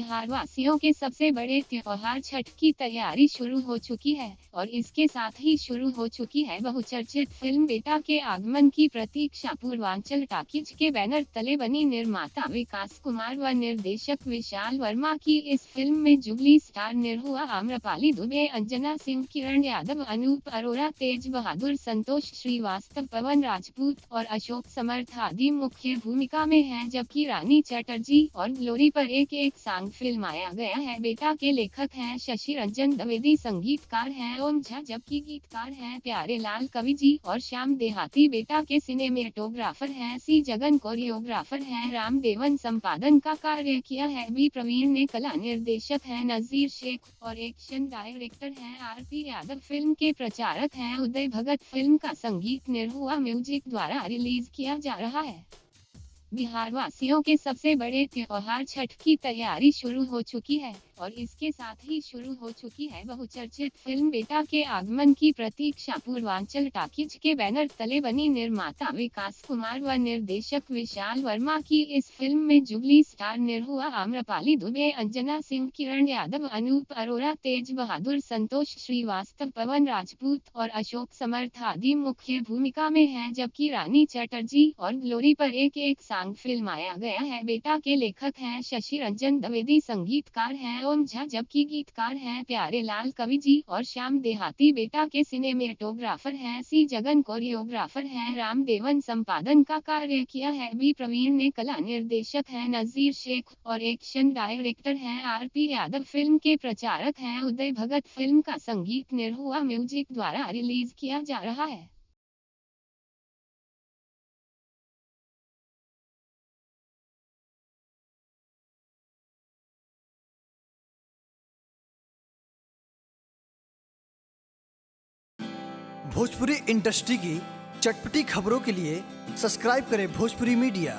बिहार वासियों के सबसे बड़े त्योहार छठ की तैयारी शुरू हो चुकी है और इसके साथ ही शुरू हो चुकी है बहुचर्चित फिल्म बेटा के आगमन की प्रतीक्षा। पूर्वांचल टॉकीज के बैनर तले बनी निर्माता विकास कुमार व निर्देशक विशाल वर्मा की इस फिल्म में जुबली स्टार निरहुआ, आम्रपाली दुबे, अंजना सिंह, किरण यादव, अनूप अरोरा, तेज बहादुर, संतोष श्रीवास्तव, पवन राजपूत और अशोक समर्थ आदि मुख्य भूमिका में हैं, जबकि रानी चटर्जी और ग्लोरी पर एक सॉन्ग फिल्माया गया है। बेटा के लेखक हैं शशि रंजन द्विवेदी, संगीतकार हैं ओम झा, जबकि गीतकार हैं प्यारे लाल कवि जी और श्याम देहाती। बेटा के सिनेमेटोग्राफर हैं सी जगन, कोरियोग्राफर हैं राम देवन, संपादन का कार्य किया है बी प्रवीण ने, कला निर्देशक हैं नजीर शेख और एक्शन डायरेक्टर हैं आरपी यादव। फिल्म के प्रचारक हैं उदय भगत। फिल्म का संगीत निरहुआ म्यूजिक द्वारा रिलीज किया जा रहा है। बिहार वासियों के सबसे बड़े त्योहार छठ की तैयारी शुरू हो चुकी है और इसके साथ ही शुरू हो चुकी है बहुचर्चित फिल्म बेटा के आगमन की प्रतीक्षा। पूर्वांचल टॉकीज के बैनर तले बनी निर्माता विकास कुमार व निर्देशक विशाल वर्मा की इस फिल्म में जुबली स्टार निरहुआ, आम्रपाली दुबे, अंजना सिंह, किरण यादव, अनूप अरोरा, तेज बहादुर, संतोष श्रीवास्तव, पवन राजपूत और अशोक समर्थ आदि मुख्य भूमिका में हैं, जबकि रानी चटर्जी और ग्लोरी पर एक सॉन्ग फिल्माया गया है। बेटा के लेखक हैं शशि रंजन द्विवेदी, संगीतकार हैं ओम झा, जबकि गीतकार हैं प्यारे लाल कवि जी और श्याम देहाती। बेटा के सिनेमेटोग्राफर हैं सी जगन, कोरियोग्राफर हैं राम देवन, संपादन का कार्य किया है बी प्रवीण ने, कला निर्देशक हैं नजीर शेख और एक्शन डायरेक्टर हैं आरपी यादव। फिल्म के प्रचारक हैं उदय भगत। फिल्म का संगीत निरहुआ म्यूजिक द्वारा रिलीज किया जा रहा है। भोजपुरी इंडस्ट्री की चटपटी खबरों के लिए सब्सक्राइब करें भोजपुरी मीडिया।